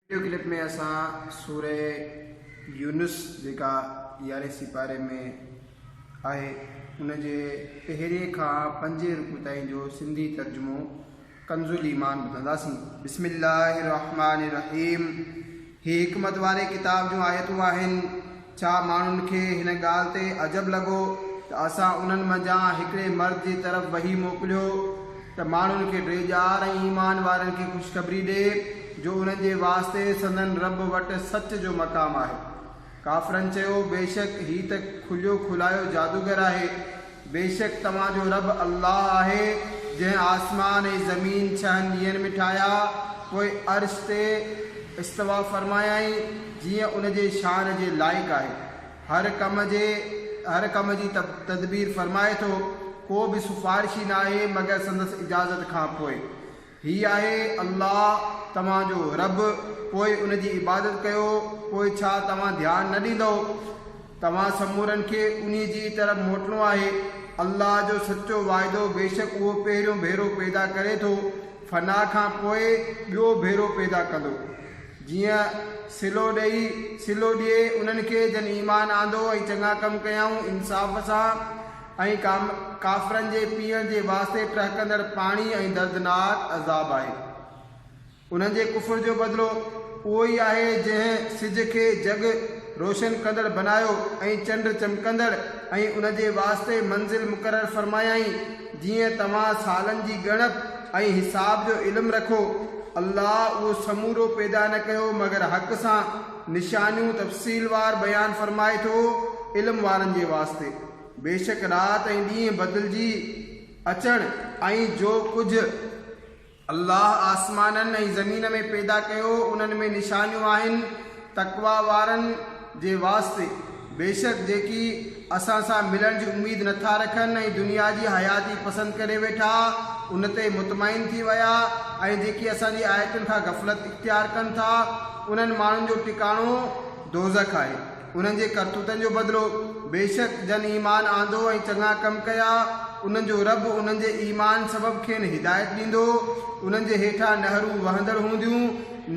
Video clip में असां सूरह यूनुस जेका 11 सिपारे में आहे उन जे पहिरें खां 5 रुकू ताईं जो सिंधी तर्जुमो कंजुल ईमान ॿुधंदासीं। बिस्मिल्लाहिर्रहमानिर्रहीम। ही हिकमत वारे किताब जूं आयतूं आहिनि। छा माण्हुनि खे हिन ॻाल्हि ते अजब लॻो त असां उन्हनि मंझां हिकिड़े मर्द जी तरफ़ वही मोकिलियो त माण्हुनि खे ड्रेजार ऐं ईमान वारनि खे ख़ुशख़बरी ॾे जो उन्हनि जे वास्ते संदन रब वटि सच जो मक़ाम आहे। काफ़रनि चयो, बेशक ही त खुलियो खुलायो जादूगर आहे। बेशक तव्हांजो रब अल्लाह आहे जंहिं आसमान ऐं ज़मीन 6 ॾींहंनि में ठाहिया, पोइ अर्श ते इस्तवा फरमायाई जीअं उन जे शान जे लाइक़ु आहे। हर कम जी तदबीर फरमाए थो। को बि सिफारिशी न आहे मगर संदसि इजाज़त खां पोइ। ही आहे अल्लाह तव्हांजो रब, पोइ उन जी इबादत कयो। पोइ छा तव्हां ध्यानु न ॾींदो? तव्हां समूरनि खे उन जी तरफ़ मोटणो आहे। अल्लाह जो सचो वाइदो, बेशक उहो पहिरियों भेरो पैदा करे थो, फना खां पोइ ॿियो भेरो पैदा कंदो। जीअं सिलो ॾिए उन्हनि खे जन ईमान आंदो ऐं चङा कम कयाऊं इंसाफ़ सां, ऐं काफ़रनि जे पीअण जे वास्ते टहकंदड़ पाणी ऐं दर्दनाक अज़ाब आहे। उन्हनि जे कुफर जो बदिलो उहो ई आहे जंहिं सिज खे जग रोशन कंदड़ बनायो ऐं चंड चमकंदड़ ऐं उन जे वास्ते मंज़िल मुक़ररु फरमायाई जीअं तव्हां सालनि जी ॻणप ऐं हिसाब जो इल्मु रखो। अल्लाह उहो समूरो पैदा न कयो मगर हक़ सां निशानियूं तफ़सीलवार बयानु फरमाए थो इल्म वारनि जे वास्ते। बेशक राति ऐं ॾींहुं बदिलजी अचणु ऐं जो कुझु अल्लाह आसमाननि ऐं ज़मीन में पैदा कयो उन्हनि में निशानियूं आहिनि तक़वा वारनि जे वास्ते। बेशक जेकी असां सां मिलण जी उमेद नथा रखनि ऐं दुनिया जी हयाती पसंदि करे वेठा उन ते मुतमइन थी विया ऐं जेकी असांजी आयतुनि खां गफ़लत इख्तियार कनि था उन्हनि माण्हुनि जो टिकाणो दोज़ख आहे। उन्हनि जे करतूतनि जो बदिलो, बेशक जन ईमान आंदो ऐं चङा कम कया उन्हनि जो रब उन्हनि जे ईमान सबब खेनि हिदायत ॾींदो। उन्हनि जे हेठां नहरूं वहंदड़ हूंदियूं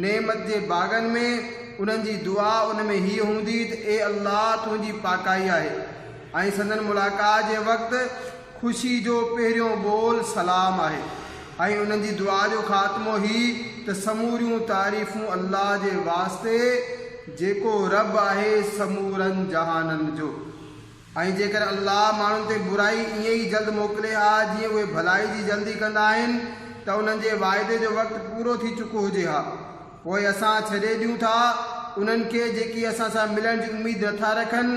नेमत जे बाग़नि में। उन्हनि जी दुआ उन में हीअ हूंदी त ए अल्लाह तुंहिंजी पाकाई आहे, ऐं संदन मुलाक़ात जे वक़्तु ख़ुशी जो पहिरियों बोल सलाम आहे। ऐं उन्हनि जी दुआ जो ख़ात्मो ही त समूरियूं तारीफ़ूं अल्लाह जे वास्ते जेको रब आहे समूरनि जहाननि जो। ऐं जेकर अल्लाह माण्हुनि ते बुराई ईअं ई जल्द मोकिले हा जीअं उहे भलाई जी जल्दी कंदा आहिनि त उन्हनि जे वाइदे जो वक़्तु पूरो थी चुको हुजे हा। पोइ असां छॾे ॾियूं था उन्हनि खे जेकी असां सां मिलण जी उमेद नथा रखनि,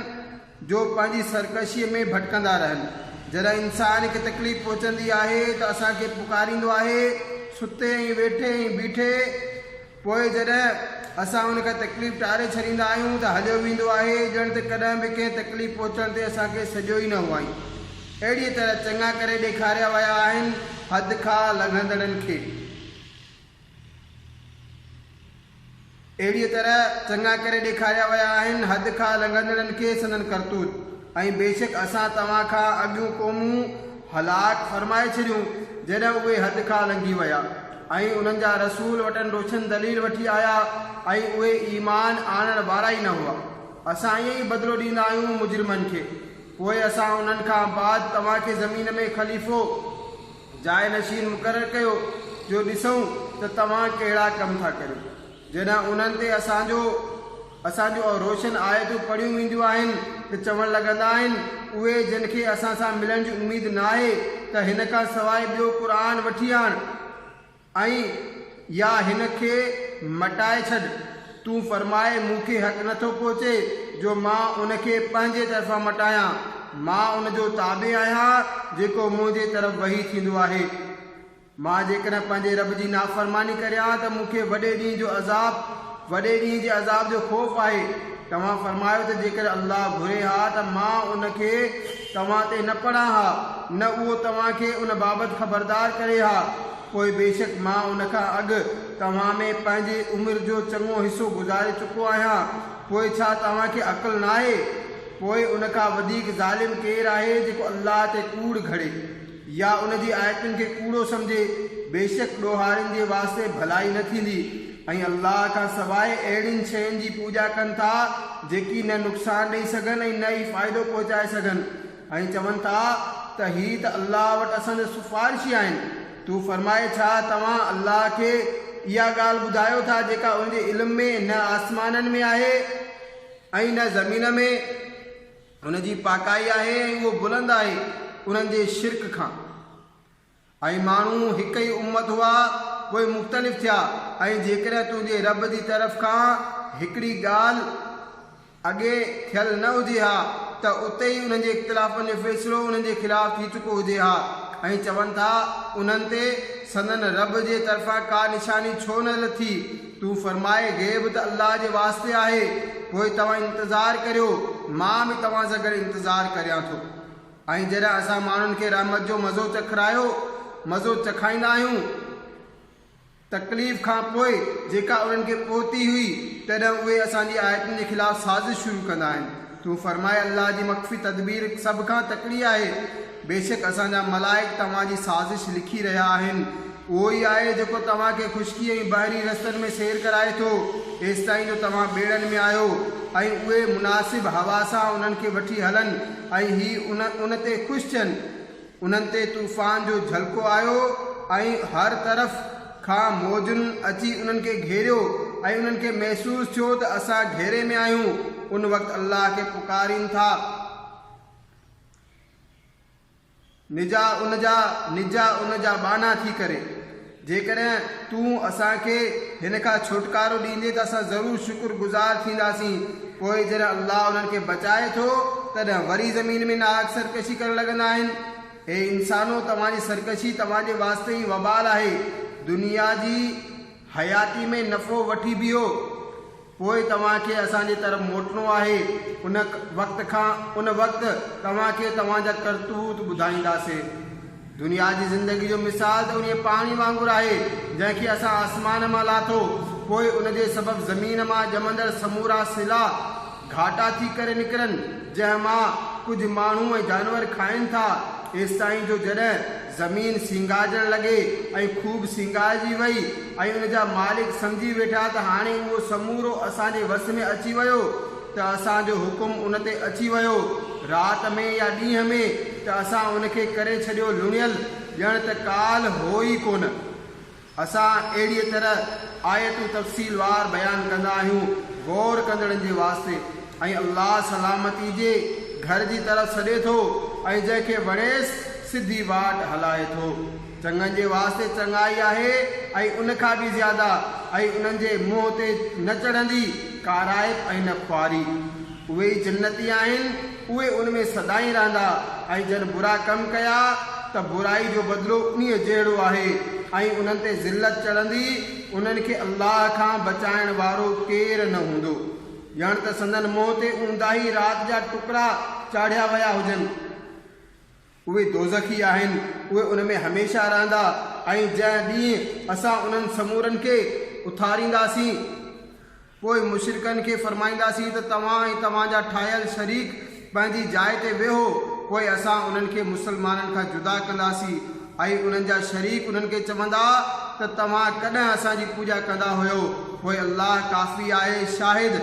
जो पंहिंजी सरकशीअ में भटकंदा रहनि। जॾहिं इंसान खे तकलीफ़ पहुचंदी आहे त असांखे पुकारींदो आहे सुते ऐं वेठे ऐं बीठे। पोइ जॾहिं असां उनखां तकलीफ़ टारे छॾींदा आहियूं त हलियो वेंदो आहे ॼण त कॾहिं बि कंहिं तकलीफ़ पहुचण ते असांखे सॼो ई न हुआईं। अहिड़ीअ तरह चङा करे ॾेखारिया विया आहिनि हद खां लंघंदड़नि खे। हद खां लंघंदड़नि खे संदन करतूत। ऐं बेशक असां तव्हां खां अॻियूं क़ौमूं हलाक फरमाए छॾियूं जॾहिं उहे हद खां लंघी विया ऐं उन्हनि जा रसूल वटि रोशन दलील वठी आया ऐं उहे ईमान आणण वारा ई न हुआ। असां ईअं ई बदिलो ॾींदा आहियूं मुजरिमनि खे। पोइ असां उन्हनि खां बाद तव्हांखे ज़मीन में ख़लीफ़ो जाइ नशीन मुक़ररु कयो जो ॾिसूं त तव्हां कहिड़ा कम था करियो। जॾहिं उन्हनि ते असांजो रोशन आयतूं पढ़ियूं वेंदियूं आहिनि त चवणु लॻंदा आहिनि उहे जिन खे असां सां मिलण जी उमेद न आहे त हिन खां सवाइ ॿियो क़ुर वठी आण ऐं या हिन खे मटाए छॾ। तूं फरमाए मूंखे हक़ नथो पहुचे जो मां उनखे पंहिंजे तरफ़ां मटायां। मां उनजो ताबे आहियां जेको मुंहिंजे तरफ़ वही थींदो आहे। मां जेकॾहिं पंहिंजे रब जी नाफ़रमानी करियां त मूंखे वॾे ॾींहं जे अज़ाब जो ख़ौफ़ आहे। तव्हां फरमायो त जेकर अल्लाह घुरे हा त मां उनखे तव्हां ते न पढ़ां हा, न उहो तव्हांखे उन बाबति ख़बरदार करे हा। पोइ बेशक मां उनखां अॻु तव्हां में पंहिंजे उमिरि जो चङो हिसो गुज़ारे चुको आहियां। पोइ छा तव्हांखे अक़ुलु न आहे? पोइ उनखां वधीक ज़ालिम केरु आहे जेको अल्लाह ते कूड़ घड़े या उन जी आयतुनि खे कूड़ो सम्झे? बेशक ॾोहारियुनि जे वास्ते भलाई न थींदी ऐं अल्लाह खां सवाइ अहिड़ियुनि शयुनि जी पूॼा कनि था जेकी न नुक़सानु ॾेई सघनि ऐं न ई फ़ाइदो पहुचाए सघनि ऐं चवनि था त हीअ त अल्लाह वटि असांजा सिफ़ारिशी आहिनि। तूं फरमाए छा तव्हां अल्लाह खे इहा ॻाल्हि ॿुधायो था जेका उनजे इल्म में न आसमाननि में आहे ऐं न ज़मीन में उनजी पाकाई आहे ऐं उहो बुलंद आहे उन्हनि जे शिरक खां। ऐं माण्हू हिकु ई उम्मत हुआ पोइ मुख़्तलिफ़ थिया ऐं जेकॾहिं तुंहिंजे रब जी तरफ़ खां हिकिड़ी ॻाल्हि अॻे थियल न हुजे हा त उते ई उन्हनि जे इख़्तिलाफ़नि जो फ़ैसिलो उन्हनि जे ख़िलाफ़ थी चुको हुजे हा। ऐं चवनि था उन्हनि ते संदन रब जे तरफ़ां का निशानी छो न लथी। तूं फरमाए ग़ैब त अल्लाह जे वास्ते आहे, पोइ तव्हां इंतज़ारु करियो, मां बि तव्हां सां गॾु इंतज़ारु करियां थो। ऐं जॾहिं असां माण्हुनि खे रहमत जो मज़ो चखरायो मज़ो चखाईंदा आहियूं तकलीफ़ खां पोइ जेका उन्हनि खे पहुती हुई तॾहिं उहे असांजी आयतुनि जे ख़िलाफ़ु साज़िश शुरू कंदा आहिनि। तूं फरमाए अल्लाह जी मख़फ़ी तदबीर सभ खां तकड़ी आहे, बेशक असांजा मलाइक तव्हांजी साज़िश लिखी रहिया आहिनि। उहो ई आहे जेको तव्हांखे ख़ुश्की ऐं बहरी रस्तनि में सैर कराए थो एसि ताईं जो तव्हां ॿेड़नि में आहियो ऐं उहे मुनासिब हवा सां उन्हनि खे वठी हलनि ऐं हीअ उन ते ख़ुशि थियनि। उन्हनि ते तूफ़ान जो झलको आयो ऐं हर तरफ़ खां मौजुनि अची उन्हनि खे घेरियो ऐं उन्हनि खे महसूसु थियो त असां घेरे में आहियूं। उन वक़्तु अल्लाह खे पुकारीनि था, निजा उनजा बाना थी करे। जेकॾहिं तूं असांखे हिन खां छुटकारो ॾींदे त असां ज़रूरु शुक्रगुज़ार थींदासीं। पोइ जॾहिं अल्लाह उन्हनि खे बचाए थो तॾहिं वरी ज़मीन में नाहक सरकशी करणु लॻंदा आहिनि। हे इंसानो, तव्हांजी सरकशी तव्हांजे वास्ते ई वबाल आहे। दुनिया जी हयाती में नफ़ो वठी बीहो, पोइ तव्हांखे असांजे तरफ़ मोटणो आहे। उन वक़्तु तव्हांखे तव्हांजा करतूत ॿुधाईंदासीं। दुनिया जी ज़िंदगी जो मिसाल त उन पाणी वांगुरु आहे जंहिंखे असां आसमान मां लाथो, पोइ उनजे सबबु ज़मीन मां ॼमंदड़ समूरा सिला घाटा थी करे निकिरनि जंहिं मां कुझु माण्हू ऐं जानवर खाइनि था एसि ताईं जो जॾहिं ज़मीन सिंगारजणु लॻे ऐं ख़ूब सिंगारजी वई ऐं उनजा मालिक सम्झी वेठा त हाणे उहो समूरो असांजे वस में अची वियो त असांजो हुकुम उन ते अची वियो राति में या ॾींहं में त असां उनखे करे छॾियो लुणियल ॼण त काल हो ई कोन। असां अहिड़ीअ तरह आयतूं तफ़सीलवार बयानु कंदा आहियूं गौर कंदड़नि जे वास्ते। ऐं अल्लाह सलामती जे घर जी तरफ़ सॾे थो ऐं जंहिंखे वणेसि सिधी वाट हलाए थो। चङनि जे वास्ते चङाई आहे ऐं उन खां बि ज़्यादा, ऐं उन्हनि जे मुंहं ते न चढ़ंदी काराइप ऐं न ख्वारी। उहे ई जन्नती आहिनि, उहे उन में सदाई रहंदा। ऐं जन बुरा कमु कया त बुराई जो बदिलो उन जहिड़ो आहे ऐं उन्हनि ते ज़िल्लत चढ़ंदी। उन्हनि खे अल्लाह खां बचाइण वारो केरु न हूंदो, ॼण त संदन मुंहं ते ऊंदाही राति जा टुकड़ा चाढ़िया विया हुजनि। उहे दोज़खी आहिनि, उहे उन में हमेशह रहंदा। ऐं जंहिं ॾींहुं असां उन्हनि समूरनि खे उथारींदासीं पोइ मुशरिकनि खे फरमाईंदासीं त तव्हां ऐं तव्हांजा ठाहियल शरीक पंहिंजी जाइ ते वेहो। पोइ असां उन्हनि खे मुसलमाननि खां जुदा कंदासीं ऐं उन्हनि जा शरीक उन्हनि खे चवंदा त तव्हां कॾहिं असांजी पूॼा कंदा हुयो। पोइ अल्लाह काफ़ी आहे शाहिद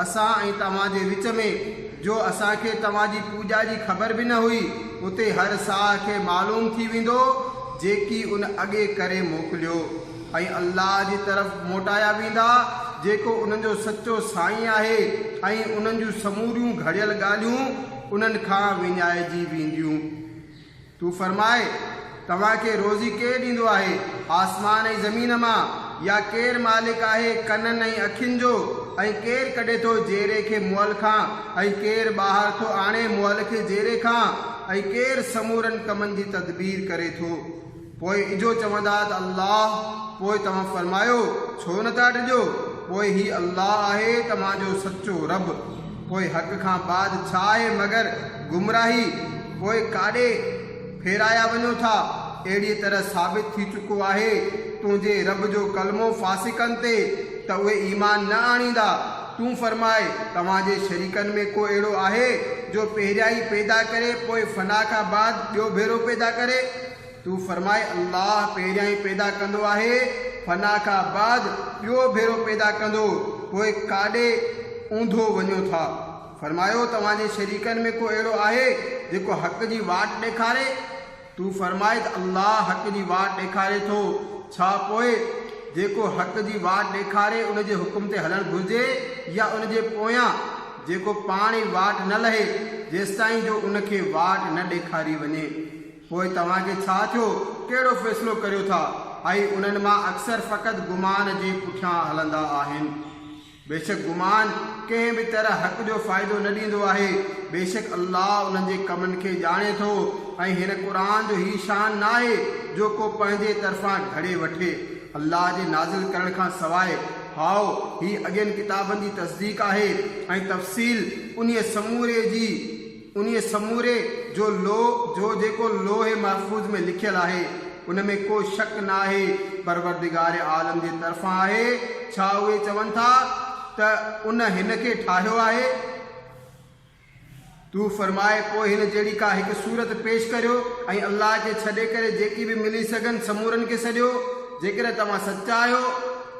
असां ऐं तव्हांजे विच में, जो असांखे तव्हांजी पूॼा जी ख़बर बि न हुई। उते हर साह खे मालूम थी वेंदो जेकी उन अॻे करे मोकिलियो ऐं अल्लाह जी तरफ़ मोटाया वेंदा जेको उन्हनि जो सचो साईं आहे ऐं उन्हनि जूं समूरियूं घड़ियल ॻाल्हियूं उन्हनि खां विञाइजी वेंदियूं। तूं फरमाए तव्हांखे रोज़ी केरु ॾींदो आहे आसमान ऐं ज़मीन मां, या केरु मालिक आहे कननि ऐं अखियुनि जो, ऐं केरु कढे थो जेरे खे मुअल खां ऐं केरु ॿाहिरि थो आणे मुअल खे जेरे खां, ऐं केरु समूरनि कमनि जी तदबीर करे थो। पोइ इजो चवंदा त अल्लाह। पोइ तव्हां फरमायो छो नथा ॾिजो, पोइ ही अल्लाह आहे तव्हांजो सचो रब। पोइ हक़ खां बाद छा आहे मगर गुमराही। पोइ काॾे फेराया वञो था। अहिड़ी तरह साबित थी चुको आहे तुंहिंजे रब जो कलमो फासिकनि ते त उहे ईमान न आणींदा। तूं फरमाए तव्हांजे शरीकनि में को अहिड़ो आहे जो पहिरियां ई पैदा करे पोइ फना खां बाद ॿियो भेरो पैदा करे। तूं फरमाए अल्लाह पहिरियां ई पैदा कंदो आहे फना खां बाद ॿियो भेरो पैदा कंदो, पोइ काॾे ऊंधो वञो था। फरमायो तव्हांजे शरीकनि में को अहिड़ो आहे जेको हक़ जी वाट ॾेखारे? तू फरमाए त अल्लाह हक़ जी वाट ॾेखारे थो। छा पोइ जेको हक़ जी वाट ॾेखारे उन जे हुकुम ते हलणु घुरिजे या उन जे पोयां जेको पाण ई वाट न लहे जेसिताईं जो उनखे वाट न ॾेखारी वञे? पोइ तव्हांखे छा थियो? कहिड़ो फ़ैसिलो करियो था? ऐं उन्हनि मां अक्सर फ़क़ति गुमान जे पुठियां हलंदा आहिनि। बेशक गुमान कंहिं बि तरह हक़ जो फ़ाइदो न ॾींदो आहे। बेशक अल्लाह उन्हनि जे कमनि खे ॼाणे थो ऐं हिन क़ुर जो ही शान न आहे जो को पंहिंजे तरफ़ां घड़े वठे। अल्लाह जे नाज़िल करण खां सवाइ हाओ ही अॻियनि किताबनि जी तस्दीक आहे ऐं तफ़सील उन्हीअ समूरे जो जेको लोहे महफूज़ में लिखियलु आहे उन में को शक न आहे परवरदिगार आलम जे तरफ़ां आहे। छा उहे चवनि था त उन हिन खे ठाहियो आहे? तू फरमाए पोइ हिन जहिड़ी का हिकु सूरत पेश करियो ऐं अल्लाह खे छॾे करे जेकी बि मिली सघनि समूरनि खे सॼो, जेकॾहिं तव्हां सचा आहियो,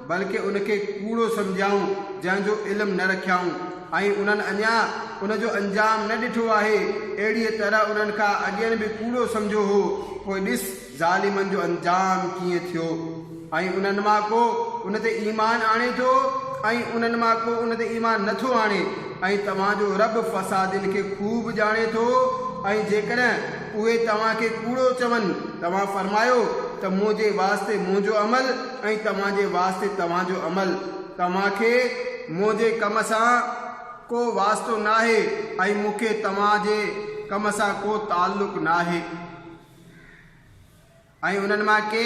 बल्कि उनखे कूड़ो सम्झाऊं जंहिंजो इल्मु न रखियाऊं ऐं उन्हनि अञा उनजो अंजाम न ॾिठो आहे। अहिड़ीअ तरह उन्हनि खां अॻियनि बि कूड़ो सम्झो हो। पोइ ॾिस ज़ालिमनि जो अंजाम कीअं थियो। ऐं उन्हनि मां को उन ते ईमान आणे थो ऐं उन्हनि मां को उन ते ईमान नथो आणे। ऐं तव्हांजो रब फ़सादिन खे ख़ूब ॼाणे थो। ऐं जेकॾहिं उहे तव्हांखे कूड़ो चवनि, तव्हां फरमायो त मुंहिंजे वास्ते मुंहिंजो अमल ऐं तव्हांजे वास्ते तव्हांजो अमल, तव्हांखे मुंहिंजे कम सां को वास्तो न आहे ऐं मूंखे तव्हांजे कम सां को ताल्लुक़ न आहे। ऐं उन्हनि मां के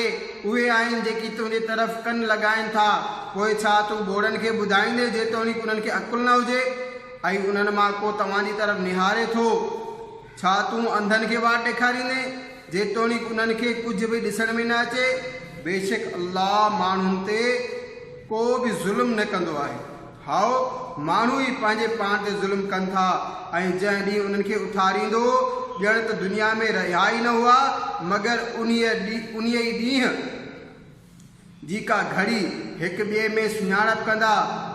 उहे आहिनि जेकी तुंहिंजे तरफ़ कन लॻाइनि था। पोइ छा तूं ॿोड़नि खे ॿुधाईंदे जेतोणीकि उन्हनि खे अकुल न हुजे? ऐं उन्हनि मां को तव्हांजी तरफ़ निहारे थो। छा तूं अंधनि खे वाट ॾेखारींदे जेतोणीकि उन्हनि खे कुझु बि ॾिसण में न अचे? बेशक अल्लाह माण्हुनि ते को बि ज़ुल्म न कंदो आहे। हाओ माण्हू ई पंहिंजे पाण ते ज़ुल्म कनि था। ऐं जंहिं ॾींहुं उन्हनि खे उथारींदो ॼण त दुनिया में रहिया ई न हुआ मगर उन ई ॾींहुं जी का घड़ी हिक ॿिए में सुञाणप कंदा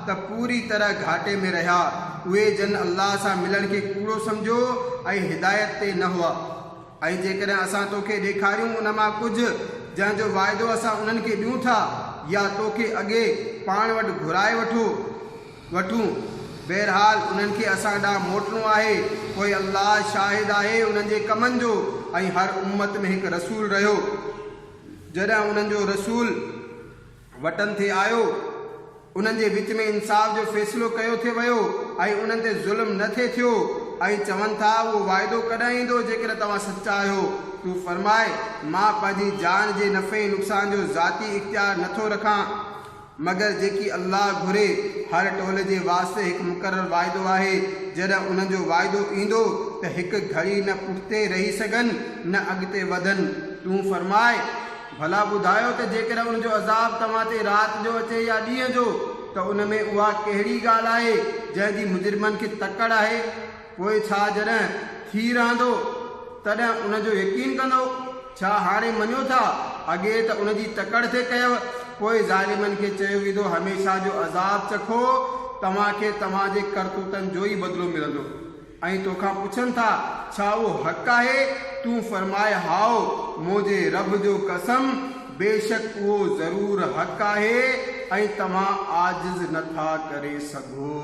त पूरी तरह घाटे में रहिया। उहे जन अल्लाह सां मिलण खे कूड़ो सम्झो ऐं हिदायत ते न हुआ। ऐं जेकॾहिं असां तोखे ॾेखारियूं उन मां कुझु जंहिंजो वाइदो असां उन्हनि खे ॾियूं था या तोखे अॻे पाण वटि घुराए वठूं, बहरहाल उन्हनि खे असां ॾांहुं मोटणो आहे। पोइ अल्लाह शाहिद आहे उन्हनि जे कमनि जो। ऐं हर उम्मत में हिकु रसूल रहियो। जॾहिं उन्हनि जो रसूल वतन ते आयो, उन्हनि जे विच में इंसाफ़ जो फ़ैसिलो कयो थे वियो ऐं उन्हनि ते ज़ुल्म न थिए थियो। ऐं चवनि था उहो वाइदो कॾहिं ईंदो जेकॾहिं तव्हां सचा आहियो? तूं फरमाए मां पंहिंजी जान जे नफ़े नुक़सान जो ज़ाती इख्तियार नथो रखां मगर जेकी अल्लाह घुरे। हर टोले जे वास्ते हिकु मुक़ररु वाइदो आहे। जॾहिं उन्हनि जो वाइदो ईंदो त हिकु घड़ी न पुठिते रही सघनि न अॻिते वधनि। तूं फरमाए भला ॿुधायो त जेकॾहिं उनजो अज़ाब तव्हां ते राति जो अचे या ॾींहं जो त उन में उहा कहिड़ी ॻाल्हि आहे जंहिंजी मुजरिमनि खे तकड़ आहे? पोइ छा जॾहिं थी रहंदो तॾहिं उनजो यकीन कंदो? छा हाणे मञो था अॻे त उनजी तकड़ ते कयव? पोइ ज़ालिमनि खे चयो वेंदो हमेशा जो अज़ाब चखो, तव्हांखे तव्हांजे करतूतनि जो ई बदिलो मिलंदो। ऐं तोखां पुछनि था छा उहो हक़ आहे? तूं फरमाए हाओ मुंहिंजे रब जो कसम बेशक उहो ज़रूर हक़ आहे ऐं तव्हां आजिज़ नथा करे सघो।